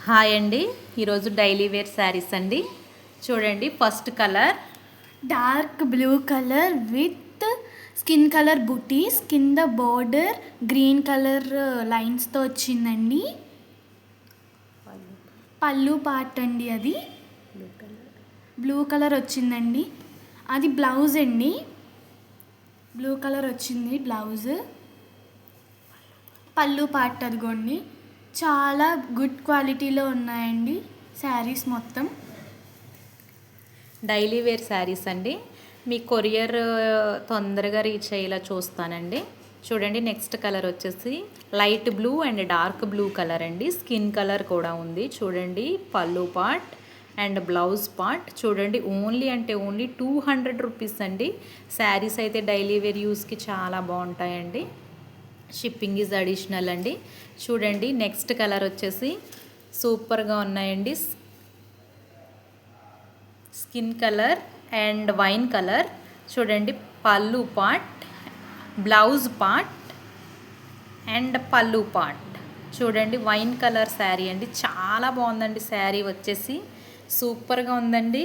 Hi అండి. ఈరోజు daily wear saris అండి. చూడండి, first colour dark blue colour with skin colour బుటీస్, కింద బోర్డర్ గ్రీన్ కలర్ లైన్స్తో వచ్చిందండి. పళ్ళు పార్ట్ అండి, అది బ్లూ కలర్ వచ్చిందండి. అది బ్లౌజ్ అండి, బ్లూ కలర్ వచ్చింది బ్లౌజ్. పళ్ళు పార్ట్ అదిగోండి. చాలా గుడ్ క్వాలిటీలో ఉన్నాయండి శారీస్ మొత్తం. డైలీ వేర్ శారీస్ అండి. మీ కొరియర్ తొందరగా రీచ్ అయ్యేలా చూస్తానండి. చూడండి, నెక్స్ట్ కలర్ వచ్చేసి light blue and dark blue colour అండి. స్కిన్ కలర్ కూడా ఉంది. చూడండి, పళ్ళు పార్ట్ అండ్ బ్లౌజ్ పార్ట్. చూడండి, ఓన్లీ అంటే ఓన్లీ 200 రూపీస్ అండి. శారీస్ అయితే డైలీ వేర్ యూస్కి చాలా బాగుంటాయండి. షిప్పింగ్ ఈజ్ అడిషనల్ అండి. చూడండి, నెక్స్ట్ కలర్ వచ్చేసి సూపర్గా ఉన్నాయండి. Skin colour and wine colour. చూడండి, పళ్ళు పార్ట్, బ్లౌజ్ పార్ట్ అండ్ పళ్ళు పార్ట్. చూడండి, వైన్ కలర్ శారీ అండి. చాలా బాగుందండి శారీ వచ్చేసి. సూపర్గా ఉందండి.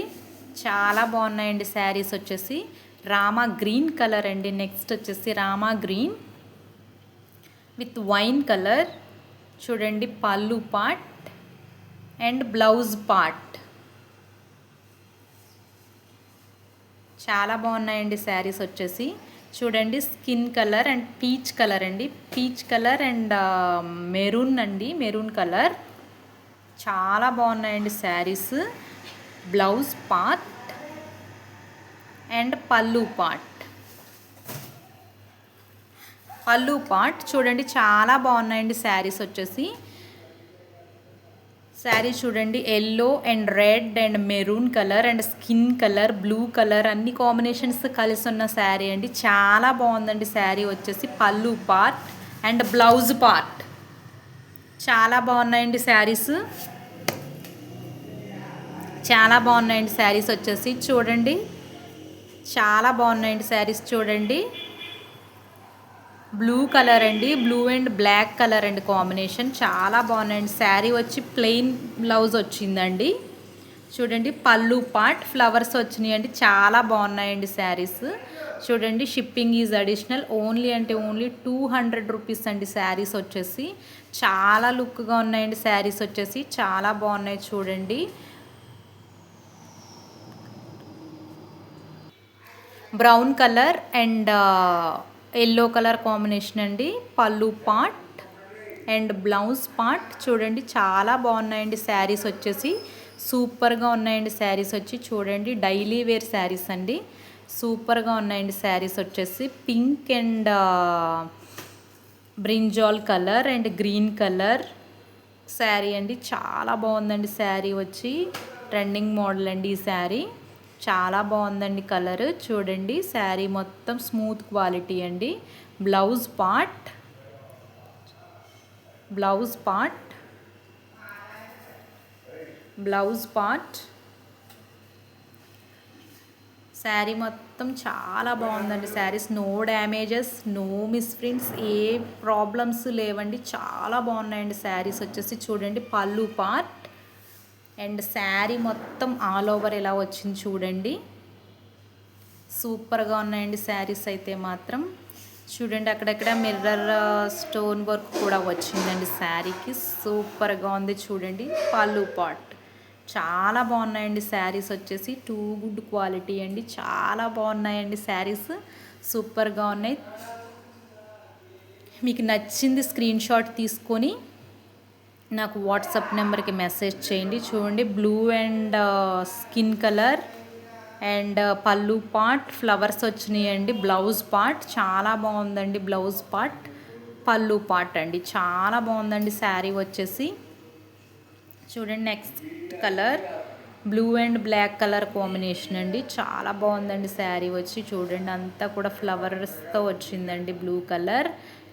చాలా బాగున్నాయండి శారీస్ వచ్చేసి. రామా గ్రీన్ కలర్ అండి. నెక్స్ట్ వచ్చేసి Rama green with wine colour. చూడండి, పళ్ళు పార్ట్ అండ్ బ్లౌజ్ పార్ట్. చాలా బాగున్నాయండి శారీస్ వచ్చేసి. చూడండి, skin colour and peach colour అండి. పీచ్ కలర్ అండ్ మెరూన్ అండి, మెరూన్ కలర్. చాలా బాగున్నాయండి శారీస్. బ్లౌజ్ పార్ట్ అండ్ పళ్ళు పార్ట్. పళ్ళు పార్ట్ చూడండి, చాలా బాగున్నాయండి శారీస్ వచ్చేసి. శారీ చూడండి, yellow and red and maroon colour and skin colour, blue colour అన్ని కాంబినేషన్స్ కలిసి ఉన్న శారీ అండి. చాలా బాగుందండి శారీ వచ్చేసి. పళ్ళు పార్ట్ అండ్ బ్లౌజ్ పార్ట్. చాలా బాగున్నాయండి శారీస్. చాలా బాగున్నాయండి శారీస్ వచ్చేసి. చూడండి, చాలా బాగున్నాయండి శారీస్. చూడండి, బ్లూ కలర్ అండి, బ్లూ అండ్ బ్లాక్ కలర్ అండి కాంబినేషన్. చాలా బాగున్నాయండి. శారీ వచ్చి ప్లెయిన్ బ్లౌజ్ వచ్చిందండి. చూడండి, పళ్ళు పార్ట్ ఫ్లవర్స్ వచ్చినాయండి. చాలా బాగున్నాయండి శారీస్. చూడండి, షిప్పింగ్ ఈజ్ అడిషనల్. ఓన్లీ అంటే ఓన్లీ 200 రూపీస్ అండి శారీస్ వచ్చేసి. చాలా లుక్గా ఉన్నాయండి శారీస్ వచ్చేసి. చాలా బాగున్నాయి. చూడండి, brown colour and yellow colour combination అండి. పళ్ళు పార్ట్ అండ్ బ్లౌజ్ పార్ట్. చూడండి, చాలా బాగున్నాయండి శారీస్ వచ్చేసి. సూపర్గా ఉన్నాయండి శారీస్ వచ్చి. చూడండి, డైలీ వేర్ శారీస్ అండి. సూపర్గా ఉన్నాయండి శారీస్ వచ్చేసి. Pink and brinjal colour and green colour sari అండి. చాలా బాగుందండి శారీ వచ్చి. ట్రెండింగ్ మోడల్ అండి ఈ శారీ. చాలా బాగుందండి కలర్. చూడండి, శారీ మొత్తం స్మూత్ క్వాలిటీ అండి. Blouse part, blouse part, blouse part. Sari మొత్తం చాలా బాగుందండి saris. No damages, no misprints, ఏ ప్రాబ్లమ్స్ లేవండి. చాలా బాగున్నాయండి శారీస్ వచ్చేసి. చూడండి, పళ్ళు పార్ట్ అండ్ శారీ మొత్తం ఆల్ ఓవర్ ఎలా వచ్చింది చూడండి. సూపర్గా ఉన్నాయండి శారీస్ అయితే మాత్రం. చూడండి, అక్కడక్కడ మిర్రర్ స్టోన్ వర్క్ కూడా వచ్చిందండి శారీకి. సూపర్గా ఉంది. చూడండి, పళ్ళు పార్ట్. చాలా బాగున్నాయండి శారీస్ వచ్చేసి. టూ గుడ్ క్వాలిటీ అండి. చాలా బాగున్నాయండి శారీస్. సూపర్గా ఉన్నాయి. మీకు నచ్చింది స్క్రీన్ షాట్ తీసుకొని నాకు వాట్సాప్ నెంబర్కి మెసేజ్ చేయండి. చూడండి, blue and skin colour and పళ్ళు పార్ట్ ఫ్లవర్స్ వచ్చినాయండి. బ్లౌజ్ పార్ట్ చాలా బాగుందండి. బ్లౌజ్ పార్ట్, పళ్ళు పార్ట్ అండి. చాలా బాగుందండి శారీ వచ్చేసి. చూడండి, next colour blue and black colour combination అండి. చాలా బాగుందండి శారీ వచ్చి. చూడండి, అంతా కూడా ఫ్లవర్స్తో వచ్చిందండి. బ్లూ కలర్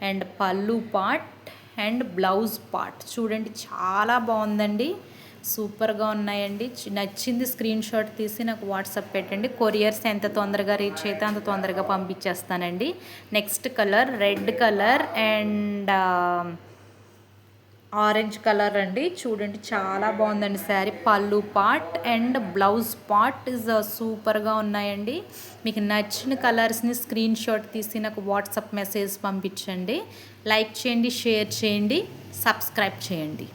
అండ్ పళ్ళు పార్ట్ అండ్ బ్లౌజ్ పార్ట్. చూడండి, చాలా బాగుందండి. సూపర్గా ఉన్నాయండి. నచ్చింది స్క్రీన్ షాట్ తీసి నాకు వాట్సాప్ పెట్టండి. కొరియర్స్ ఎంత తొందరగా రీచ్ అయితే అంత తొందరగా పంపించేస్తానండి. Next colour red colour and orange colour అండి. చూడండి చాలా బాగుందండి sari. Pallu part and blouse part is సూపర్గా ఉన్నాయండి. మీకు నచ్చిన కలర్స్ని స్క్రీన్ షాట్ తీసి నాకు వాట్సాప్ మెసేజ్ పంపించండి. లైక్ చేయండి, షేర్ చేయండి, సబ్స్క్రైబ్ చేయండి.